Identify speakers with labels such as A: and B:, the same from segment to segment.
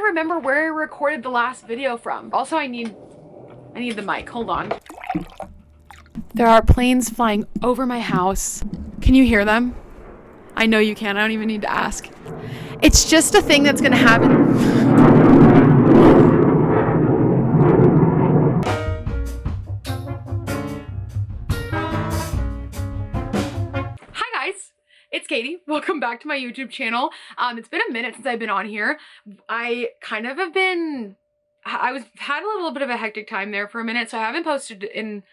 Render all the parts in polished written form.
A: to remember where I recorded the last video from. Also, I need the mic. Hold on. There are planes flying over my house. Can you hear them? I know you can. I don't even need to ask. It's just a thing that's gonna happen. It's Katie. Welcome back to my YouTube channel. It's been a minute since I've been on here. I kind of have been, had a little bit of a hectic time there for a minute, so I haven't posted in,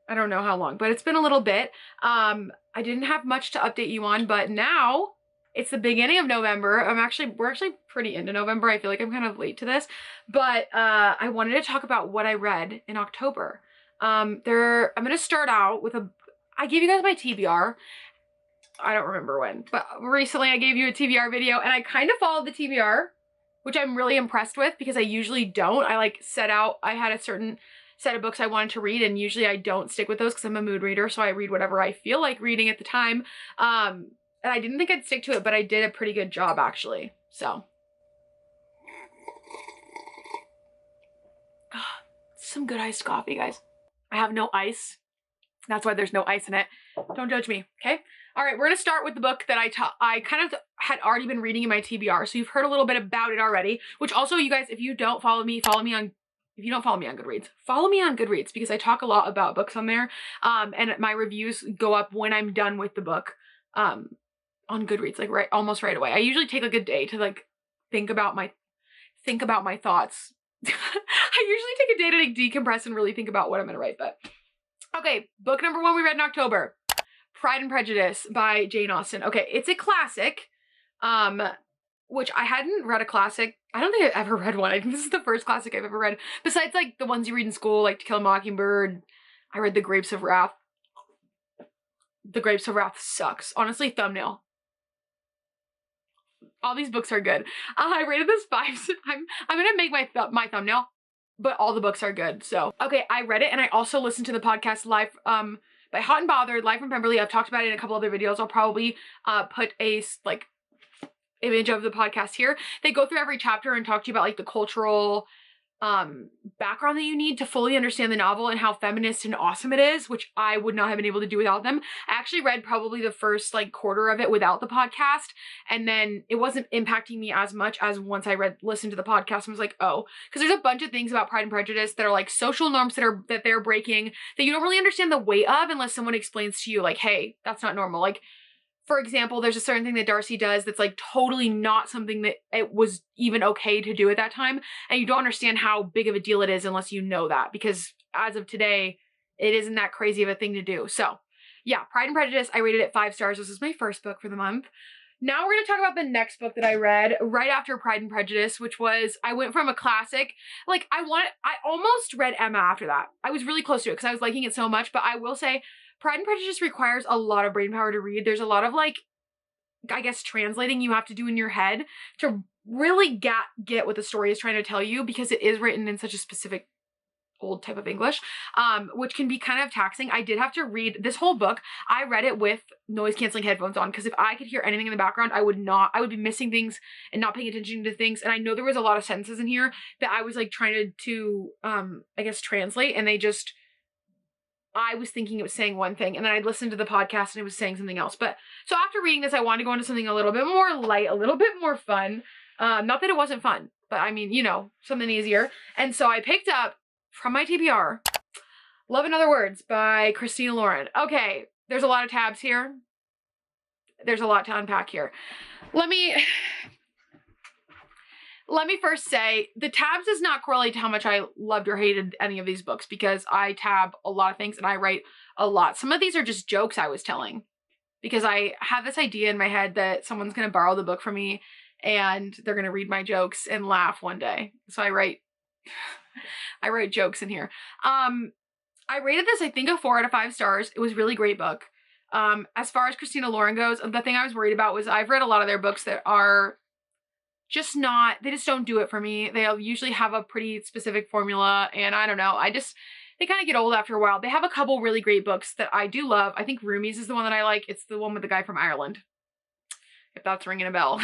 A: I don't know how long, but it's been a little bit. I didn't have much to update you on, but now it's the beginning of November. We're actually pretty into November. I feel like I'm kind of late to this, but I wanted to talk about what I read in October. I'm gonna start out with I gave you guys my TBR. I don't remember when, but recently I gave you a TBR video and I kind of followed the TBR, which I'm really impressed with because I usually don't. I had a certain set of books I wanted to read, and usually I don't stick with those because I'm a mood reader, so I read whatever I feel like reading at the time. And I didn't think I'd stick to it, but I did a pretty good job actually, so. Some good iced coffee, guys. I have no ice. That's why there's no ice in it. Don't judge me, okay? All right, we're gonna start with the book that I kind of had already been reading in my TBR, so you've heard a little bit about it already, which also, you guys, if you don't follow me on, if you don't follow me on Goodreads, follow me on Goodreads because I talk a lot about books on there, and my reviews go up when I'm done with the book, on Goodreads, like almost right away. I usually take like a day to like think about my thoughts. I usually take a day to like decompress and really think about what I'm gonna write, but. Okay, book number 1 we read in October, Pride and Prejudice by Jane Austen. Okay, it's a classic, which I hadn't read a classic. I don't think I've ever read one. I think this is the first classic I've ever read. Besides like the ones you read in school, like To Kill a Mockingbird. I read The Grapes of Wrath. The Grapes of Wrath sucks. Honestly, thumbnail. All these books are good. I rated this 5. I'm gonna make my thumbnail. But all the books are good, so. Okay, I read it, and I also listened to the podcast live, by Hot and Bothered, live from Pemberley. I've talked about it in a couple other videos. I'll probably, put a, like, image of the podcast here. They go through every chapter and talk to you about, like, the cultural, background that you need to fully understand the novel and how feminist and awesome it is, which I would not have been able to do without them. I actually read probably the first like quarter of it without the podcast, and then it wasn't impacting me as much as once I listened to the podcast and was like, oh, because there's a bunch of things about Pride and Prejudice that are like social norms that they're breaking that you don't really understand the weight of unless someone explains to you like, hey, that's not normal. Like, for example, there's a certain thing that Darcy does that's like totally not something that it was even okay to do at that time. And you don't understand how big of a deal it is unless you know that, because as of today, it isn't that crazy of a thing to do. So yeah, Pride and Prejudice, I rated it 5 stars. This is my first book for the month. Now we're going to talk about the next book that I read right after Pride and Prejudice, which was, I went from a classic, like I almost read Emma after that. I was really close to it because I was liking it so much, but I will say, Pride and Prejudice requires a lot of brain power to read. There's a lot of like, I guess, translating you have to do in your head to really get what the story is trying to tell you, because it is written in such a specific old type of English, which can be kind of taxing. I did have to read this whole book. I read it with noise canceling headphones on because if I could hear anything in the background, I would be missing things and not paying attention to things. And I know there was a lot of sentences in here that I was like trying to I guess translate, and I was thinking it was saying one thing, and then I'd listened to the podcast and it was saying something else. But so after reading this, I wanted to go into something a little bit more light, a little bit more fun. Not that it wasn't fun, but I mean, you know, something easier. And so I picked up from my TBR, Love in Other Words by Christina Lauren. Okay, there's a lot of tabs here. There's a lot to unpack here. Let me first say, the tabs does not correlate to how much I loved or hated any of these books, because I tab a lot of things and I write a lot. Some of these are just jokes I was telling, because I have this idea in my head that someone's going to borrow the book from me and they're going to read my jokes and laugh one day. So I write jokes in here. I rated this, I think, a 4 out of 5 stars. It was a really great book. As far as Christina Lauren goes, the thing I was worried about was I've read a lot of their books that are they just don't do it for me. They usually have a pretty specific formula, and I don't know, they kind of get old after a while. They have a couple really great books that I do love. I think Roomies is the one that I like. It's the one with the guy from Ireland, if that's ringing a bell.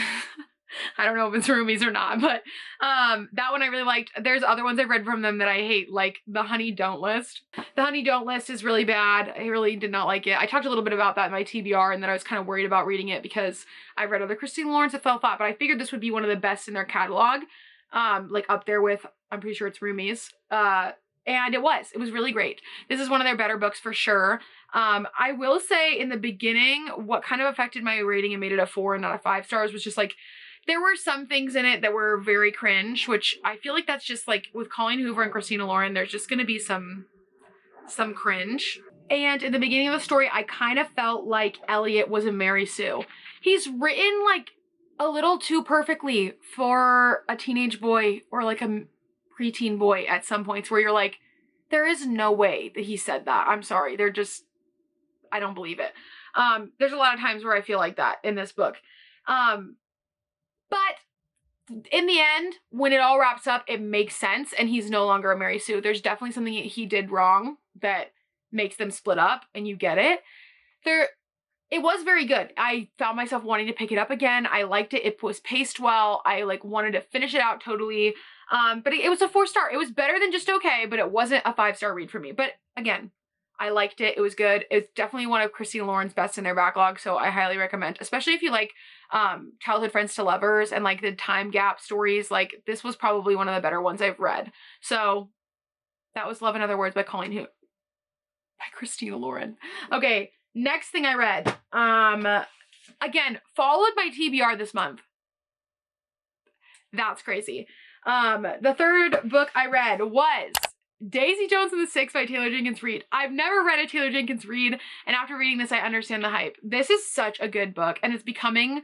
A: I don't know if it's roomies or not, but that one I really liked. There's other ones I've read from them that I hate, like The Honey Don't List. The Honey Don't List is really bad. I really did not like it. I talked a little bit about that in my TBR, and then I was kind of worried about reading it because I read other Christine Lawrence that fell flat, but I figured this would be one of the best in their catalog. Like up there with, I'm pretty sure it's Roomies. And it was really great. This is one of their better books for sure. I will say in the beginning, what kind of affected my rating and made it a 4 and not a 5 stars was just like, there were some things in it that were very cringe, which I feel like that's just like with Colleen Hoover and Christina Lauren, there's just going to be some cringe. And in the beginning of the story, I kind of felt like Elliot was a Mary Sue. He's written like a little too perfectly for a teenage boy or like a preteen boy at some points where you're like, there is no way that he said that. I'm sorry. I don't believe it. There's a lot of times where I feel like that in this book. But in the end, when it all wraps up, it makes sense and he's no longer a Mary Sue. There's definitely something he did wrong that makes them split up and you get it. It was very good. I found myself wanting to pick it up again. I liked it. It was paced well. I like wanted to finish it out totally. But it was a 4-star. It was better than just okay, but it wasn't a 5-star read for me. But again, I liked it. It was good. It's definitely one of Christina Lauren's best in their backlog, so I highly recommend, especially if you like childhood friends to lovers and like the time gap stories. Like this was probably one of the better ones I've read. So that was Love in Other Words by Christina Lauren. Okay, next thing I read. Again, followed my TBR this month. That's crazy. The third book I read was Daisy Jones and the Six by Taylor Jenkins Reid. I've never read a Taylor Jenkins Reid, and after reading this, I understand the hype. This is such a good book, and it's becoming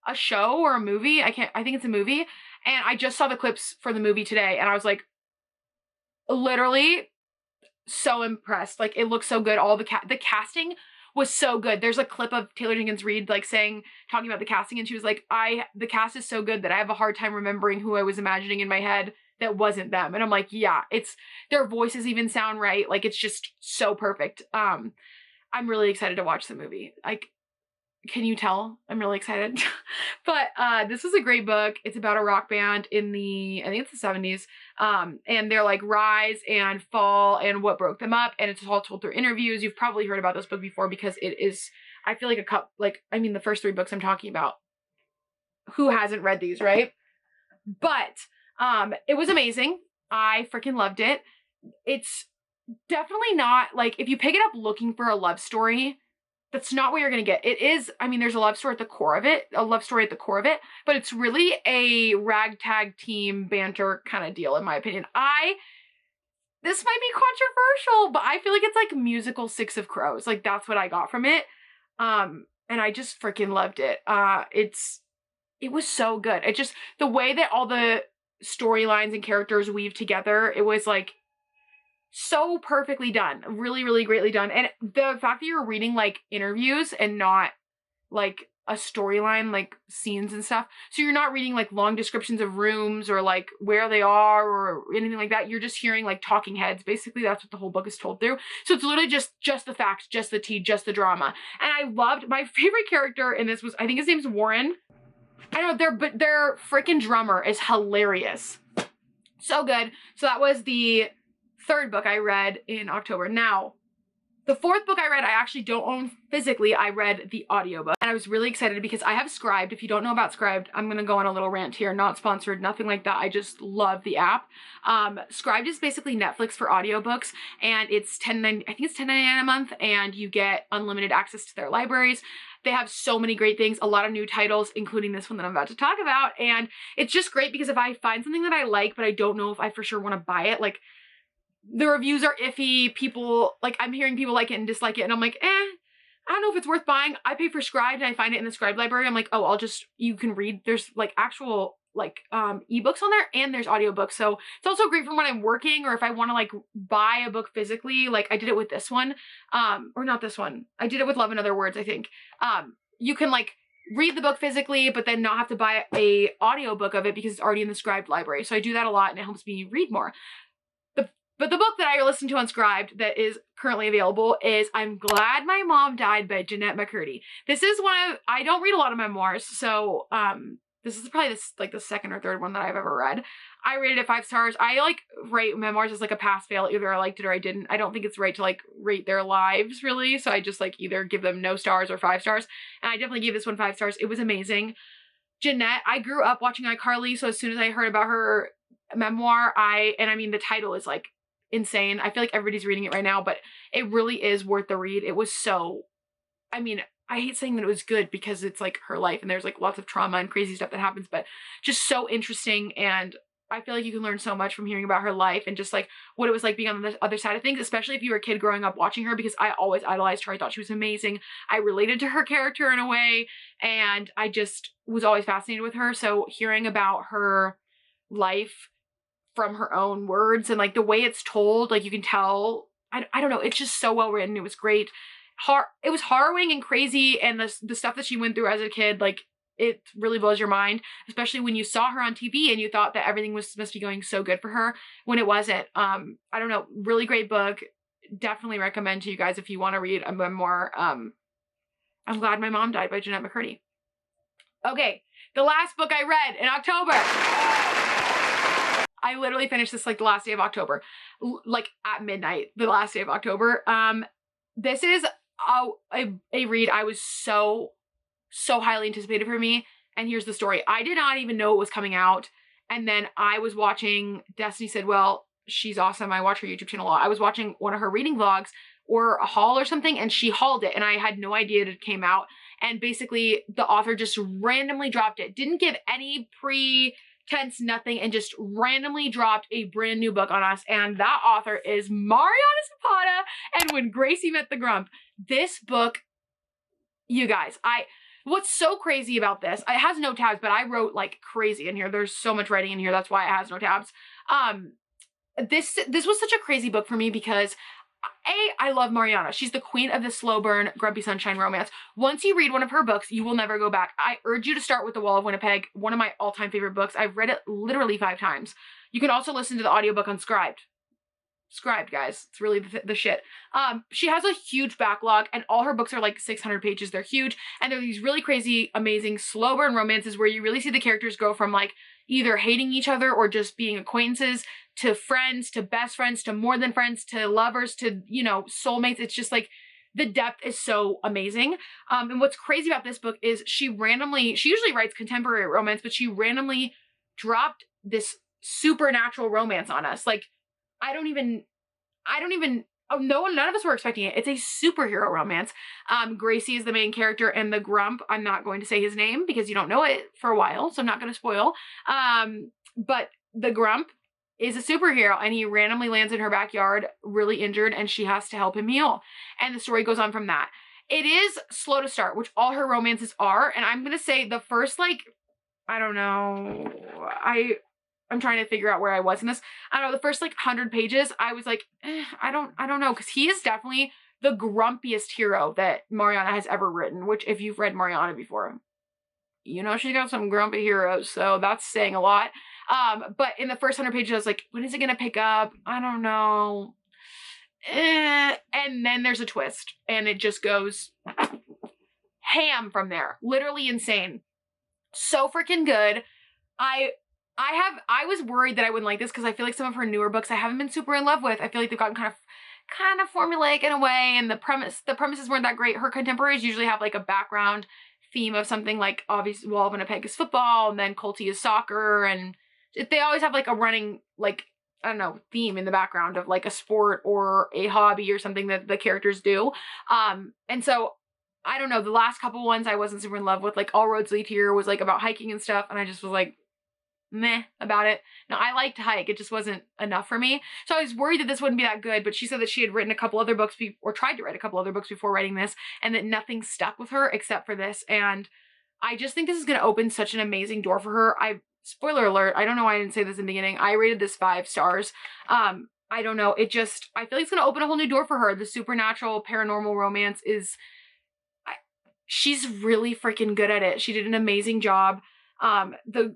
A: a show or a movie. I think it's a movie, and I just saw the clips for the movie today, and I was like, literally so impressed. Like, it looks so good. All the casting was so good. There's a clip of Taylor Jenkins Reid like talking about the casting, and she was like, the cast is so good that I have a hard time remembering who I was imagining in my head that wasn't them. And I'm like, yeah, their voices even sound right. Like, it's just so perfect. I'm really excited to watch the movie. Like, can you tell? I'm really excited. But this was a great book. It's about a rock band in I think it's the 70s. And they're like rise and fall and what broke them up. And it's all told through interviews. You've probably heard about this book before because it is, I feel like the first 3 books I'm talking about. Who hasn't read these, right? But it was amazing. I freaking loved it. It's definitely not like, if you pick it up looking for a love story, that's not what you're going to get. It is, there's a love story at the core of it, but it's really a ragtag team banter kind of deal, in my opinion. This might be controversial, but I feel like it's like musical Six of Crows. Like, that's what I got from it. And I just freaking loved it. It was so good. It just, the way that all the storylines and characters weave together, it was like so perfectly done. Really, really greatly done. And the fact that you're reading like interviews and not like a storyline, like scenes and stuff. So you're not reading like long descriptions of rooms or like where they are or anything like that. You're just hearing like talking heads. Basically, that's what the whole book is told through. So it's literally just the facts, just the tea, just the drama. And I loved, my favorite character in this was, I think his name's Warren. I don't know, their freaking drummer is hilarious. So good. So that was the 3rd book I read in October. Now, the 4th book I read, I actually don't own physically. I read the audiobook, and I was really excited because I have Scribed. If you don't know about Scribed, I'm going to go on a little rant here. Not sponsored, nothing like that. I just love the app. Scribed is basically Netflix for audiobooks, and it's $10.99 a month, and you get unlimited access to their libraries. They have so many great things, a lot of new titles, including this one that I'm about to talk about. And it's just great because if I find something that I like, but I don't know if I for sure want to buy it, like the reviews are iffy, people, like I'm hearing people like it and dislike it. And I'm like, I don't know if it's worth buying. I pay for Scribed and I find it in the Scribed library. I'm like, oh, you can read. There's like actual like ebooks on there and there's audiobooks. So it's also great for when I'm working or if I want to like buy a book physically. Like I did it with this one, or not this one. I did it with Love in Other Words, I think. You can like read the book physically, but then not have to buy a audiobook of it because it's already in the Scribed library. So I do that a lot and it helps me read more. But the book that I listened to on Scribed that is currently available is I'm Glad My Mom Died by Jeanette McCurdy. This is I don't read a lot of memoirs, so this is probably like the second or third one that I've ever read. I rated it 5 stars. I like rate memoirs as like a pass fail. Either I liked it or I didn't. I don't think it's right to like rate their lives really. So I just like either give them no stars or 5 stars. And I definitely gave this one 5 stars. It was amazing. Jeanette, I grew up watching iCarly. So as soon as I heard about her memoir, I mean, the title is like insane. I feel like everybody's reading it right now, but it really is worth the read. It was so, I mean, I hate saying that it was good because it's like her life and there's like lots of trauma and crazy stuff that happens, but just so interesting. And I feel like you can learn so much from hearing about her life and just like what it was like being on the other side of things, especially if you were a kid growing up watching her, because I always idolized her. I thought she was amazing. I related to her character in a way, and I just was always fascinated with her. So hearing about her life from her own words and like the way it's told, like you can tell, I don't know, it's just so well written. It was great. It was harrowing and crazy, and the stuff that she went through as a kid, like it really blows your mind, especially when you saw her on TV and you thought that everything was supposed to be going so good for her when it wasn't. I don't know, really great book. Definitely recommend to you guys if you want to read a memoir. I'm Glad My Mom Died by Jeanette McCurdy. Okay, the last book I read in October. I literally finished this like the last day of October, like at midnight, the last day of October. This is a read I was so highly anticipated for me. And here's the story. I did not even know it was coming out. And then I was watching, Destiny said, well, she's awesome. I watch her YouTube channel a lot. I was watching one of her reading vlogs or a haul or something, and she hauled it. And I had no idea it came out. And basically the author just randomly dropped it. Didn't give any pretense, nothing, and just randomly dropped a brand new book on us. And that author is Mariana Zapata and When Gracie Met the Grump. This book, you guys, what's so crazy about this, it has no tabs, but I wrote like crazy in here. There's so much writing in here. That's why it has no tabs. This was such a crazy book for me because I love Mariana. She's the queen of the slow burn, grumpy sunshine romance. Once you read one of her books, you will never go back. I urge you to start with The Wall of Winnipeg, one of my all-time favorite books. I've read it literally 5 times. You can also listen to the audiobook on Scribed, guys. It's really the shit. She has a huge backlog, and all her books are like 600 pages. They're huge, and they're these really crazy, amazing slow burn romances where you really see the characters go from like either hating each other or just being acquaintances to friends to best friends to more than friends to lovers to, you know, soulmates. It's just like the depth is so amazing. And what's crazy about this book is she usually writes contemporary romance, but she randomly dropped this supernatural romance on us. Like, none of us were expecting it. It's a superhero romance. Gracie is the main character, and the Grump, I'm not going to say his name because you don't know it for a while, so I'm not going to spoil. But the Grump is a superhero, and he randomly lands in her backyard really injured, and she has to help him heal. And the story goes on from that. It is slow to start, which all her romances are, and I'm going to say the first, like, I don't know, I'm trying to figure out where I was in this. I don't know, the first like 100 pages, I was like, I don't know, because he is definitely the grumpiest hero that Mariana has ever written, which if you've read Mariana before, you know she's got some grumpy heroes, so that's saying a lot. But in the first 100 pages, I was like, when is it going to pick up? I don't know. And then there's a twist, and it just goes ham from there. Literally insane. So freaking good. I was worried that I wouldn't like this because I feel like some of her newer books I haven't been super in love with. I feel like they've gotten kind of formulaic in a way, and the premises weren't that great. Her contemporaries usually have like a background theme of something, like obviously Wall of Winnipeg is football, and then Colty is soccer, and they always have like a running, like, I don't know, theme in the background of like a sport or a hobby or something that the characters do. And so I don't know, the last couple ones I wasn't super in love with. Like All Roads Lead Here was like about hiking and stuff, and I just was like meh about it. Now, I like to hike, it just wasn't enough for me. So I was worried that this wouldn't be that good, but she said that she had written a couple other books or tried to write a couple other books before writing this, and that nothing stuck with her except for this. And I just think this is going to open such an amazing door for her. Spoiler alert, I don't know why I didn't say this in the beginning. I rated this 5 stars. I don't know. I feel like it's going to open a whole new door for her. The supernatural paranormal romance she's really freaking good at it. She did an amazing job. The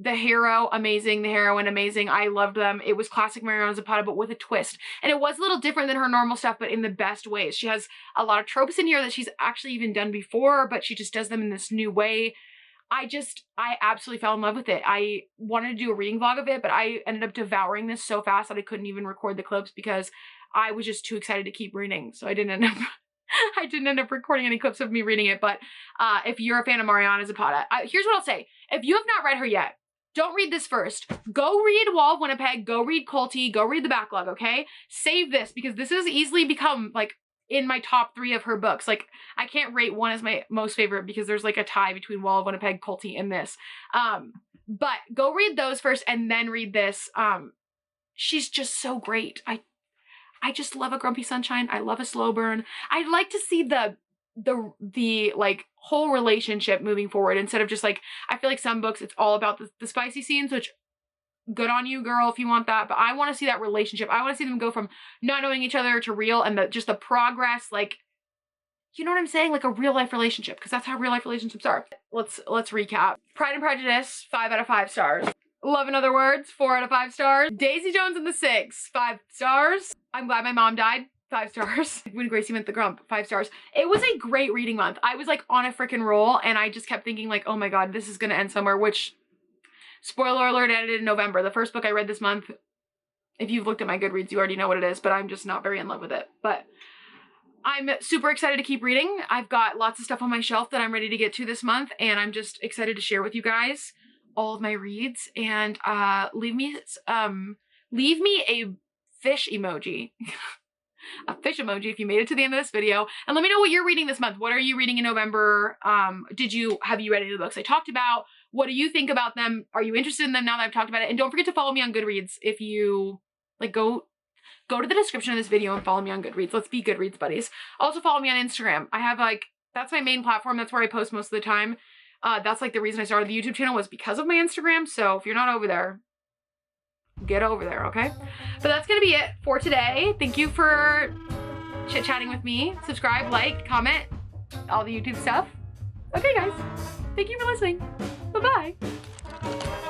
A: hero, amazing. The heroine, amazing. I loved them. It was classic Mariana Zapata, but with a twist. And it was a little different than her normal stuff, but in the best ways. She has a lot of tropes in here that she's actually even done before, but she just does them in this new way. I absolutely fell in love with it. I wanted to do a reading vlog of it, but I ended up devouring this so fast that I couldn't even record the clips because I was just too excited to keep reading. So I didn't end up I didn't end up recording any clips of me reading it. But if you're a fan of Mariana Zapata, here's what I'll say. If you have not read her yet, don't read this first. Go read Wall of Winnipeg, go read Colty, go read the backlog, okay? Save this because this has easily become like in my top 3 of her books. Like I can't rate one as my most favorite because there's like a tie between Wall of Winnipeg, Colty, and this. But go read those first and then read this. She's just so great. I just love a grumpy sunshine. I love a slow burn. I'd like to see the like whole relationship moving forward instead of just like, I feel like some books it's all about the spicy scenes, which good on you, girl, if you want that. But I want to see that relationship. I want to see them go from not knowing each other to real and just the progress, like, you know what I'm saying? Like a real life relationship, because that's how real life relationships are. Let's recap. Pride and Prejudice, 5 out of 5 stars. Love in Other Words, 4 out of 5 stars. Daisy Jones and the Six, 5 stars. I'm Glad My Mom Died, 5 stars. When Gracie Met the Grump, 5 stars. It was a great reading month. I was like on a freaking roll and I just kept thinking like, oh my God, this is gonna end somewhere, which, spoiler alert, ended in November. The first book I read this month, if you've looked at my Goodreads, you already know what it is, but I'm just not very in love with it. But I'm super excited to keep reading. I've got lots of stuff on my shelf that I'm ready to get to this month, and I'm just excited to share with you guys all of my reads. And leave me a fish emoji. A fish emoji if you made it to the end of this video, and let me know what you're reading this month. What are you reading in November? Have you read any of the books I talked about? What do you think about them? Are you interested in them now that I've talked about it? And don't forget to follow me on Goodreads. If you like, go to the description of this video and follow me on Goodreads. Let's be Goodreads buddies. Also follow me on Instagram. I have like, that's my main platform. That's where I post most of the time. That's like the reason I started the YouTube channel was because of my Instagram. So if you're not over there, get over there, okay? But that's gonna be it for today. Thank you for chit-chatting with me. Subscribe, like, comment, all the YouTube stuff. Okay, guys. Thank you for listening. Bye-bye.